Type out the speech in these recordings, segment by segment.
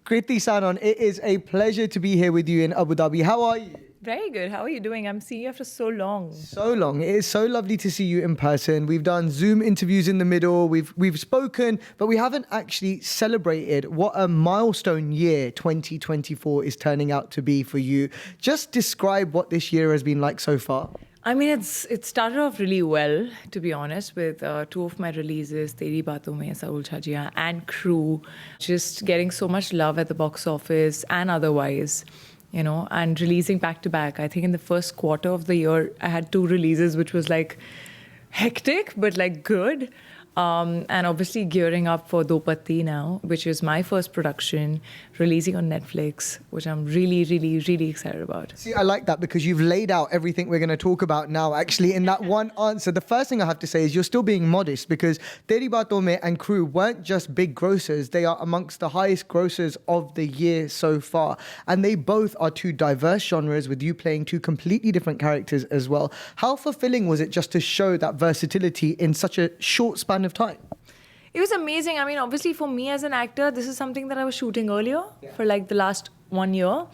Kriti Sanon, it is a pleasure to be here with you in Abu Dhabi. How are you? Very good. How are you doing? I'm seeing you after so long. So long. It is so lovely to see you in person. We've done Zoom interviews in the middle. We've spoken, but we haven't actually celebrated what a milestone year 2024 is turning out to be for you. Just describe what this year has been like so far. I mean, it started off really well, to be honest, with two of my releases, Teri Baaton, Aisa, Uljha, Jiya, and Crew, just getting so much love at the box office and otherwise, you know, and releasing back to back. I think in the first quarter of the year, I had two releases, which was like hectic, but like good. And obviously gearing up for Do Patti now, which is my first production, releasing on Netflix, which I'm really, really, really excited about. See, I like that because you've laid out everything we're going to talk about now, actually, in that one answer. The first thing I have to say is you're still being modest because Teri Baaton and Crew weren't just big grossers. They are amongst the highest grossers of the year so far. And they both are two diverse genres with you playing two completely different characters as well. How fulfilling was it just to show that versatility in such a short span of time? It was amazing. I mean, obviously for me as an actor, this is something that I was shooting earlier for like the last 1 year.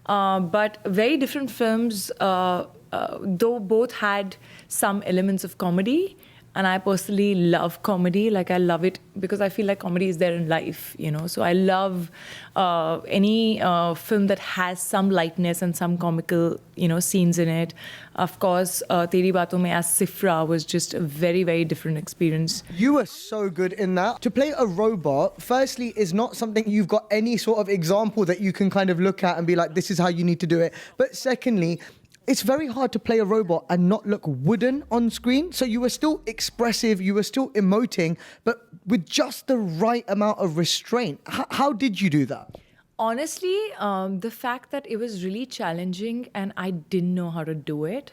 But very different films, though both had some elements of comedy. And I personally love comedy. Like I love it because I feel like comedy is there in life, you know. So I love any film that has some lightness and some comical, you know, scenes in it. Of course, Teri Baaton as Sifra was just a very, very different experience. You were so good in that. To play a robot, firstly, is not something you've got any sort of example that you can kind of look at and be like, this is how you need to do it. But secondly, it's very hard to play a robot and not look wooden on screen. So you were still expressive, you were still emoting, but with just the right amount of restraint. How did you do that? Honestly, the fact that it was really challenging and I didn't know how to do it,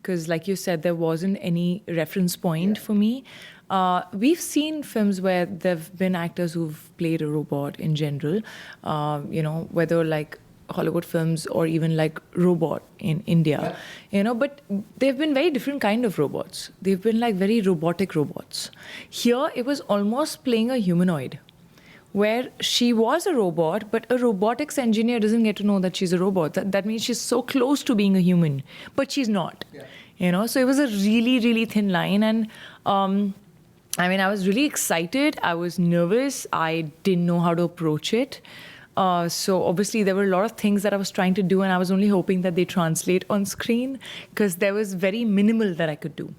because like you said, there wasn't any reference point for me. We've seen films where there've been actors who've played a robot in general, you know, whether like Hollywood films or even like Robot in India, you know, but they've been very different kind of robots. They've been like very robotic robots. Here, it was almost playing a humanoid, where she was a robot, but a robotics engineer doesn't get to know that she's a robot. That means she's so close to being a human, but she's not, you know, so it was a really, really thin line. And I mean, I was really excited. I was nervous. I didn't know how to approach it. So obviously there were a lot of things that I was trying to do and I was only hoping that they translate on screen because there was very minimal that I could do.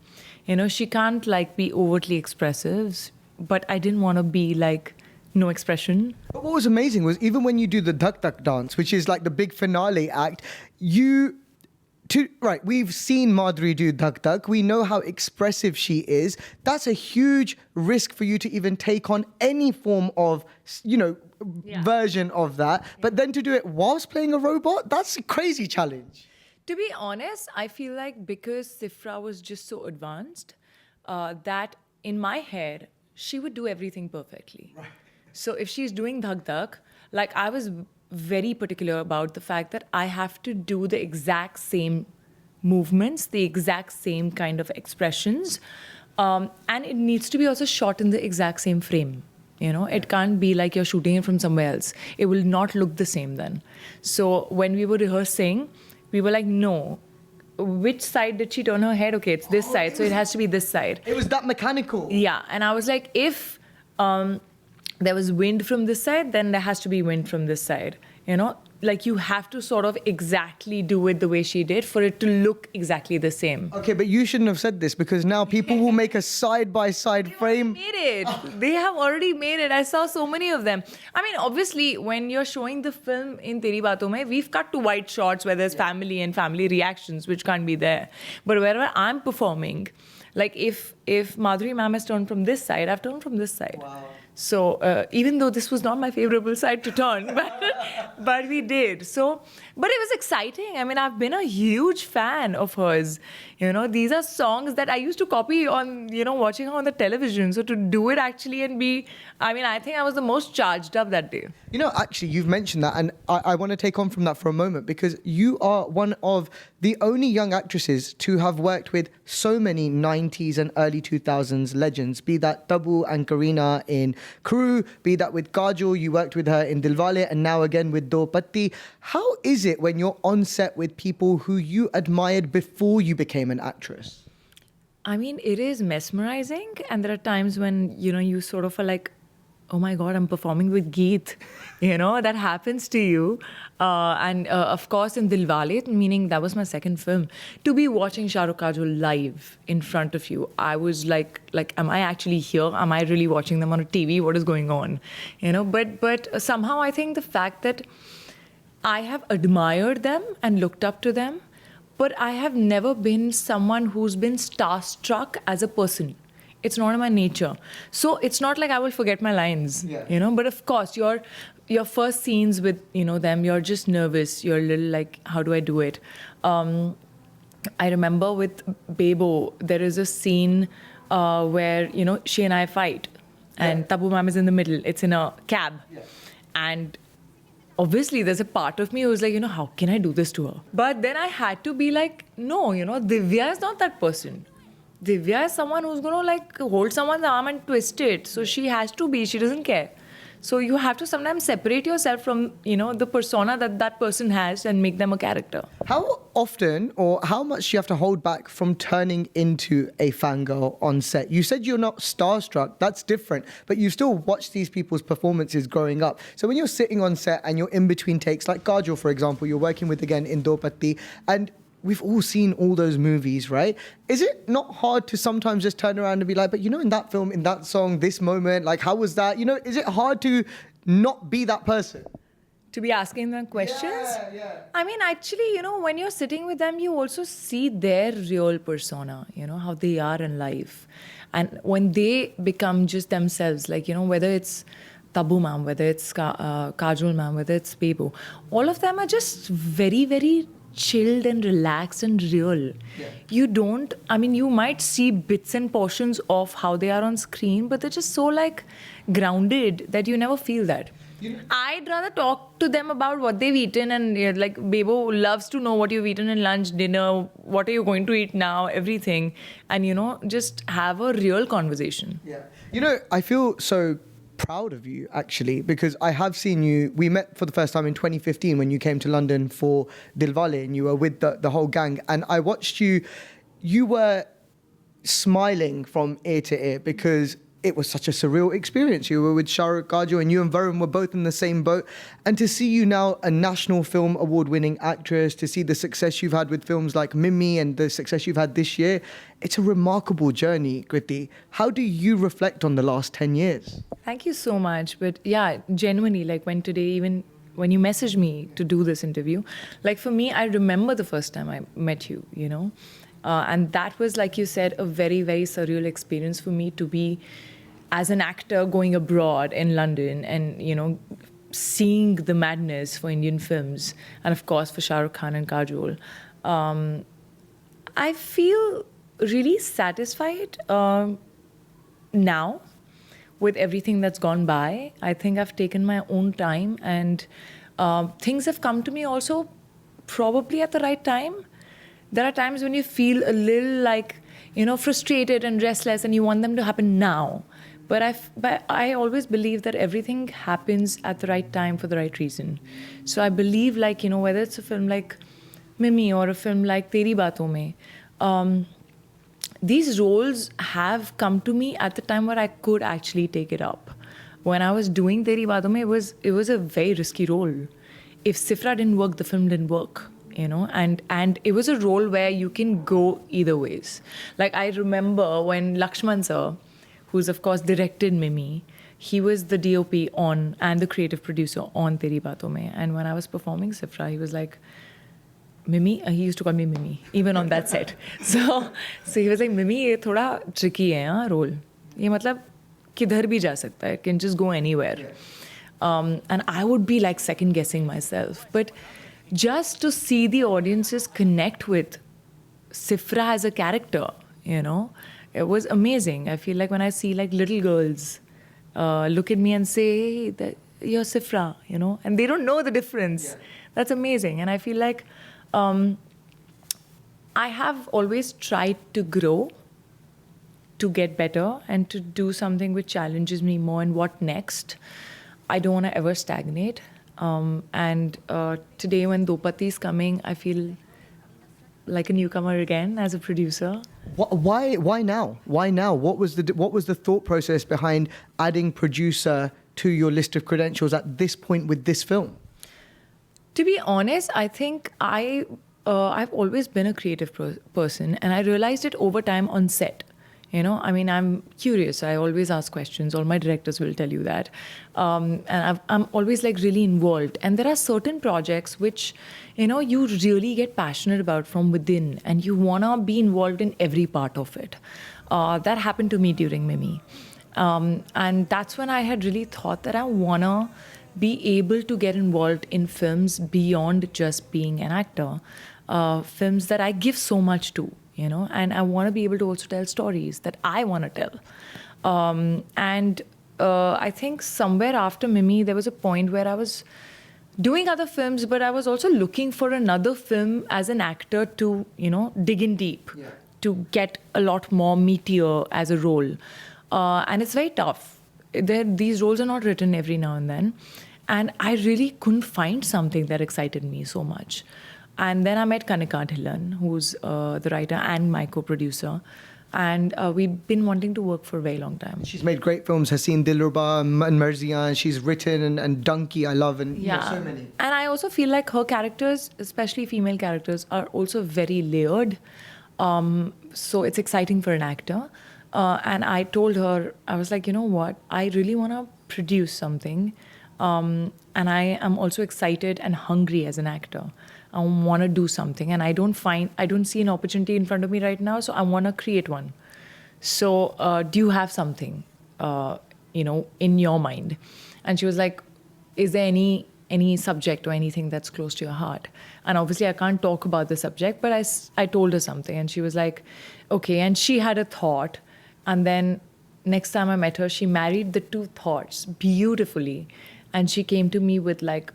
You know, she can't like be overtly expressive, but I didn't want to be like no expression. But what was amazing was even when you do the duck duck dance, which is like the big finale act, we've seen Madhuri do Dhak Dhak. We know how expressive she is. That's a huge risk for you to even take on any form of, you know, version of that. But then to do it whilst playing a robot, that's a crazy challenge. To be honest, I feel like because Sifra was just so advanced, that in my head, she would do everything perfectly. Right. So if she's doing Dhak Dhak, like I was very particular about the fact that I have to do the exact same movements, the exact same kind of expressions, and it needs to be also shot in the exact same frame. You know, it can't be like you're shooting it from somewhere else. It will not look the same then. So when we were rehearsing, we were like, no, which side did she turn her head? Okay, it's this side, so it has to be this side. It was that mechanical. Yeah, and I was like, if there was wind from this side, then there has to be wind from this side. You know, like you have to sort of exactly do it the way she did for it to look exactly the same. Okay, but you shouldn't have said this because now people will make a side-by-side frame. They made it. They have already made it. I saw so many of them. I mean, obviously, when you're showing the film in Teri Baaton Mein, we've cut to wide shots where there's family and family reactions, which can't be there. But wherever I'm performing, like if Madhuri ma'am has turned from this side, I've turned from this side. Wow. So even though this was not my favorable side to turn, but we did. So, but it was exciting. I mean, I've been a huge fan of hers. You know, these are songs that I used to copy on, you know, watching her on the television. So to do it actually and be, I mean, I think I was the most charged up that day. You know, actually, you've mentioned that, and I want to take on from that for a moment because you are one of the only young actresses to have worked with so many 90s and early 2000s legends, be that Tabu and Kareena in crew, be that with Kajol, you worked with her in Dilwale, and now again with Do Patti. How is it when you're on set with people who you admired before you became an actress? I mean, it is mesmerizing, and there are times when, you sort of are like, oh my God, I'm performing with Geet. That happens to you. And of course, in Dilwale, meaning that was my second film, to be watching Shah Rukh Kajol live in front of you, I was like, am I actually here? Am I really watching them on a TV? What is going on? But somehow I think the fact that I have admired them and looked up to them, but I have never been someone who's been starstruck as a person. It's not in my nature. So it's not like I will forget my lines, But of course, your first scenes with, them, you're just nervous. You're a little like, how do I do it? I remember with Bebo, there is a scene where, she and I fight. And Tabu ma'am is in the middle. It's in a cab. Yeah. And obviously, there's a part of me who's like, how can I do this to her? But then I had to be like, no, Divya is not that person. Divya is someone who's going to hold someone's arm and twist it. So she has to be, she doesn't care. So you have to sometimes separate yourself from, the persona that person has and make them a character. How often or how much do you have to hold back from turning into a fangirl on set? You said you're not starstruck, that's different, but you still watch these people's performances growing up. So when you're sitting on set and you're in between takes, like Kajol, for example, you're working with again in Do Patti, and we've all seen all those movies, right? Is it not hard to sometimes just turn around and be like, but in that film, in that song, this moment, how was that? Is it hard to not be that person? To be asking them questions? Yeah. I mean, actually, when you're sitting with them, you also see their real persona, how they are in life. And when they become just themselves, whether it's Tabu ma'am, whether it's Kajol ma'am, whether it's Bebo, all of them are just very, very chilled and relaxed and real. You might see bits and portions of how they are on screen, but they're just so grounded that you never feel that. I'd rather talk to them about what they've eaten, and Bebo loves to know what you've eaten in lunch, dinner, what are you going to eat now, everything, and just have a real conversation. Yeah. I feel so proud of you, actually, because I have seen you. We met for the first time in 2015 when you came to London for Dilwale, and you were with the whole gang. And I watched you. You were smiling from ear to ear because it was such a surreal experience. You were with Shah Rukh Kajol, and you and Varun were both in the same boat. And to see you now, a National Film Award-winning actress, to see the success you've had with films like Mimi and the success you've had this year, it's a remarkable journey, Kriti. How do you reflect on the last 10 years? Thank you so much. But yeah, genuinely, when today, even when you messaged me to do this interview, for me, I remember the first time I met you, and that was, like you said, a very, very surreal experience for me to be, as an actor, going abroad in London and, seeing the madness for Indian films, and of course for Shah Rukh Khan and Kajol. I feel really satisfied now with everything that's gone by. I think I've taken my own time, and things have come to me also probably at the right time. There are times when you feel a little frustrated and restless and you want them to happen now. But I always believe that everything happens at the right time for the right reason. So I believe whether it's a film like Mimi or a film like Teri Baaton, these roles have come to me at the time where I could actually take it up. When I was doing Teri Baaton, it was a very risky role. If Sifra didn't work, the film didn't work. And it was a role where you can go either ways. I remember when Lakshman sir, who's of course directed Mimi, he was the DOP on and the creative producer on Teri Baaton. And when I was performing Sifra, he was like, Mimi, he used to call me Mimi, even on that set. So he was like, Mimi, ये थोड़ा tricky है हाँ role. ये मतलब किधर भी जा सकता है, can just go anywhere. And I would be second guessing myself. But just to see the audiences connect with Sifra as a character, it was amazing. I feel like when I see little girls look at me and say, hey, you're Sifra, and they don't know the difference. Yeah. That's amazing. And I feel like I have always tried to grow to get better and to do something which challenges me more. And what next? I don't want to ever stagnate. Today when Do Patti is coming, I feel like a newcomer again as a producer. Why now? Why now? What was the thought process behind adding producer to your list of credentials at this point with this film? To be honest, I think I've always been a creative person, and I realized it over time on set. You know, I mean, I'm curious. I always ask questions. All my directors will tell you that. And I'm always like really involved. And there are certain projects which, you know, you really get passionate about from within, and you want to be involved in every part of it. That happened to me during Mimi. And that's when I had really thought that I want to be able to get involved in films beyond just being an actor. Films that I give so much to. You know, and I want to be able to also tell stories that I want to tell. I think somewhere after Mimi, there was a point where I was doing other films, but I was also looking for another film as an actor to, you know, dig in deep, to get a lot more meatier as a role. And it's very tough. These roles are not written every now and then. And I really couldn't find something that excited me so much. And then I met Kanika Dhillon, who's the writer and my co-producer. And we've been wanting to work for a very long time. She's made great films, Haseen Dilruba and Marzian. She's written and Donkey, I love, and you know, so many. And I also feel like her characters, especially female characters, are also very layered. So it's exciting for an actor. And I told her, I was like, you know what? I really want to produce something. And I am also excited and hungry as an actor. I want to do something, and I don't see an opportunity in front of me right now, so I want to create one. So do you have something, you know, in your mind? And she was like, is there any subject or anything that's close to your heart? And obviously I can't talk about the subject, but I told her something, and she was like, okay. And she had a thought, and then next time I met her, she married the two thoughts beautifully, and she came to me with like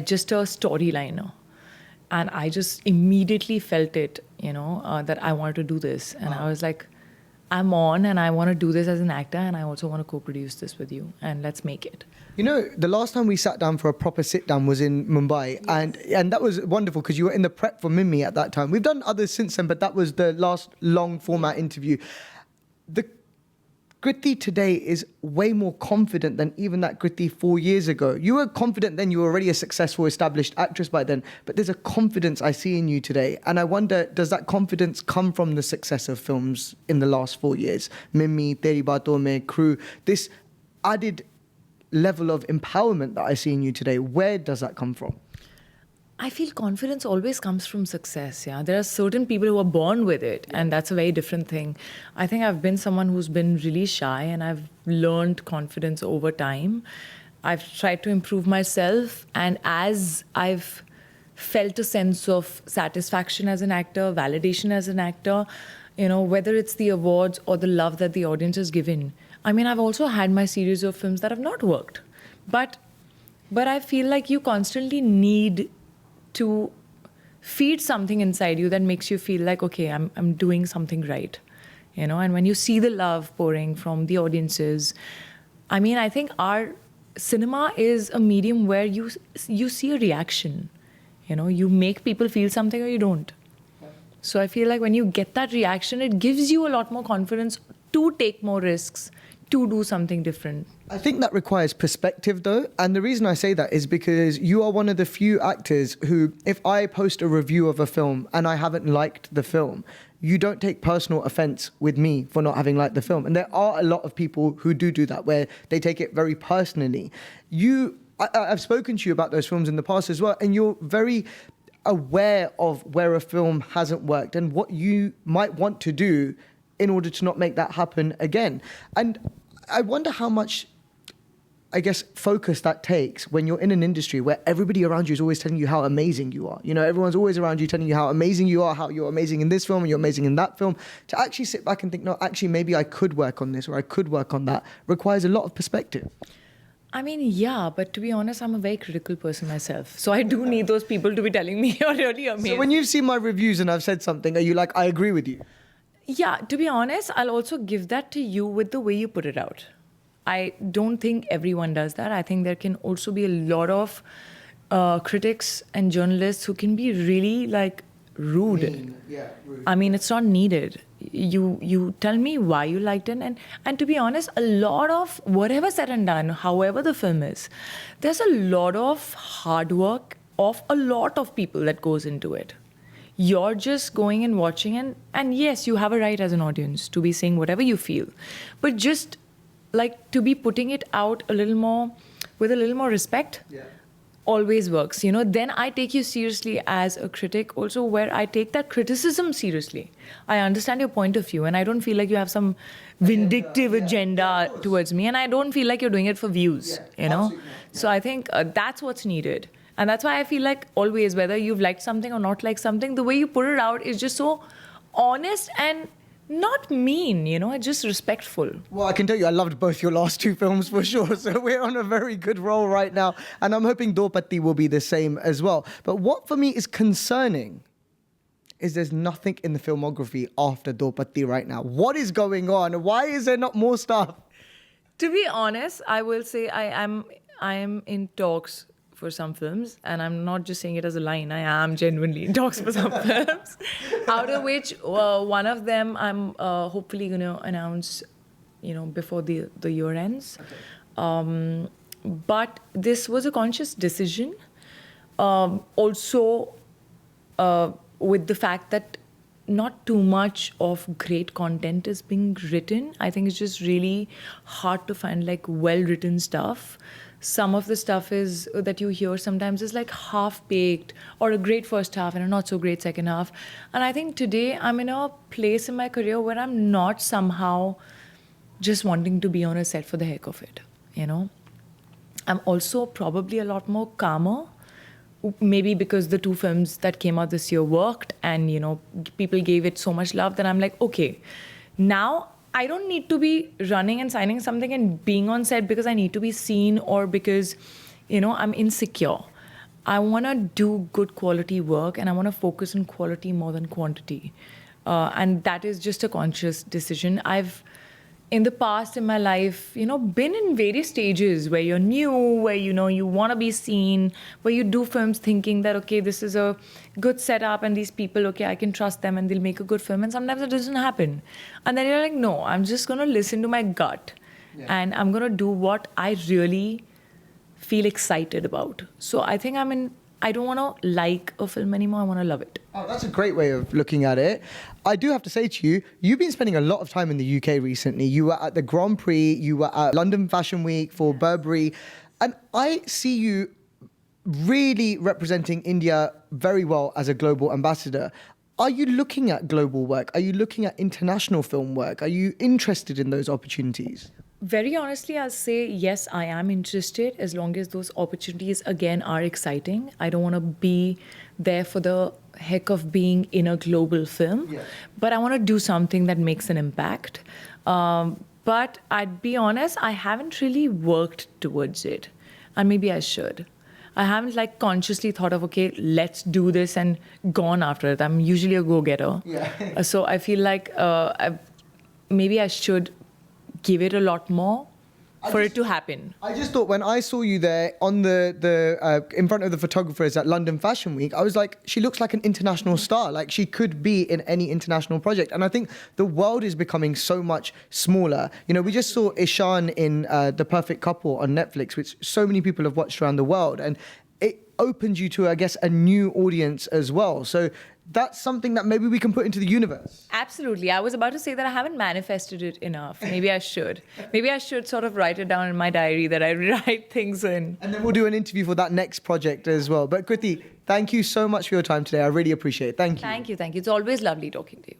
just a storyliner. And I just immediately felt it, you know, that I wanted to do this. And I was like, I'm on, and I want to do this as an actor, and I also want to co-produce this with you, and let's make it. You know, the last time we sat down for a proper sit-down was in Mumbai, and that was wonderful because you were in the prep for Mimi at that time. We've done others since then, but that was the last long format interview. The Kriti today is way more confident than even that Kriti 4 years ago. You were confident then, you were already a successful, established actress by then, but there's a confidence I see in you today. And I wonder, does that confidence come from the success of films in the last 4 years? Mimi, Teri Baaton, Crew, this added level of empowerment that I see in you today, where does that come from? I feel confidence always comes from success, yeah. There are certain people who are born with it, and that's a very different thing. I think I've been someone who's been really shy, and I've learned confidence over time. I've tried to improve myself, and as I've felt a sense of satisfaction as an actor, validation as an actor, you know, whether it's the awards or the love that the audience has given. I mean, I've also had my series of films that have not worked. But I feel like you constantly need to feed something inside you that makes you feel like, okay, I'm doing something right, you know. And when you see the love pouring from the audiences, I mean, I think our cinema is a medium where you see a reaction, you know. You make people feel something or you don't. So I feel like when you get that reaction, it gives you a lot more confidence to take more risks, to do something different. I think that requires perspective though. And the reason I say that is because you are one of the few actors who, if I post a review of a film and I haven't liked the film, you don't take personal offense with me for not having liked the film. And there are a lot of people who do that, where they take it very personally. I've spoken to you about those films in the past as well, and you're very aware of where a film hasn't worked and what you might want to do in order to not make that happen again. And I wonder how much, I guess, focus that takes when you're in an industry where everybody around you is always telling you how amazing you are. You know, everyone's always around you telling you how amazing you are, how you're amazing in this film and you're amazing in that film. To actually sit back and think, no, actually, maybe I could work on this or I could work on that, requires a lot of perspective. I mean, yeah, but to be honest, I'm a very critical person myself. So I do need those people to be telling me you're really amazing. So when you've seen my reviews and I've said something, are you like, I agree with you? Yeah, to be honest, I'll also give that to you with the way you put it out. I don't think everyone does that. I think there can also be a lot of critics and journalists who can be really like rude. Yeah, rude. I mean, it's not needed. You tell me why you liked it, and to be honest, a lot of whatever said and done, however the film is, there's a lot of hard work of a lot of people that goes into it. You're just going and watching, and yes, you have a right as an audience to be saying whatever you feel, but just like to be putting it out a little more with a little more respect. Yeah. Always works, then I take you seriously as a critic also, where I take that criticism seriously. I understand your point of view and I don't feel like you have some vindictive agenda towards me, and I don't feel like you're doing it for views, absolutely. So I think that's what's needed. And that's why I feel like always, whether you've liked something or not liked something, the way you put it out is just so honest and not mean, it's just respectful. Well, I can tell you, I loved both your last two films for sure. So we're on a very good roll right now. And I'm hoping Do Patti will be the same as well. But what for me is concerning is there's nothing in the filmography after Do Patti right now. What is going on? Why is there not more stuff? To be honest, I will say I am in talks for some films, and I'm not just saying it as a line. I am genuinely in talks for some films, out of which one of them I'm hopefully going to announce, before the year ends. Okay. But this was a conscious decision. Also, with the fact that not too much of great content is being written. I think it's just really hard to find like well-written stuff. Some of the stuff is that you hear sometimes is like half-baked or a great first half and a not so great second half. And I think today I'm in a place in my career where I'm not somehow just wanting to be on a set for the heck of it, I'm also probably a lot more calmer, maybe because the two films that came out this year worked and, people gave it so much love that I'm like, okay, now I don't need to be running and signing something and being on set because I need to be seen or because, I'm insecure. I want to do good quality work and I want to focus on quality more than quantity. And that is just a conscious decision. I've, in the past in my life, been in various stages where you're new, where, you want to be seen, where you do films thinking that, okay, this is a good setup and these people, okay, I can trust them and they'll make a good film. And sometimes it doesn't happen. And then you're like, no, I'm just going to listen to my gut and I'm going to do what I really feel excited about. So I think I don't want to like a film anymore. I want to love it. Oh, that's a great way of looking at it. I do have to say to you, you've been spending a lot of time in the UK recently. You were at the Grand Prix, you were at London Fashion Week for Burberry, and I see you really representing India very well as a global ambassador. Are you looking at global work? Are you looking at international film work? Are you interested in those opportunities? Very honestly, I'll say yes, I am interested as long as those opportunities, again, are exciting. I don't want to be there for the heck of being in a global film, but I want to do something that makes an impact. But I'd be honest, I haven't really worked towards it, and maybe I should. I haven't like consciously thought of, okay, let's do this and gone after it. I'm usually a go-getter. So I feel like maybe I should give it a lot more for it to happen. I just thought when I saw you there on the in front of the photographers at London Fashion Week, I was like, she looks like an international star. Like she could be in any international project. And I think the world is becoming so much smaller. We just saw Ishan in The Perfect Couple on Netflix, which so many people have watched around the world. And it opens you to, I guess, a new audience as well. So that's something that maybe we can put into the universe. Absolutely. I was about to say that I haven't manifested it enough. Maybe I should. Maybe I should sort of write it down in my diary that I write things in. And then we'll do an interview for that next project as well. But Kriti, thank you so much for your time today. I really appreciate it. Thank you. Thank you. It's always lovely talking to you.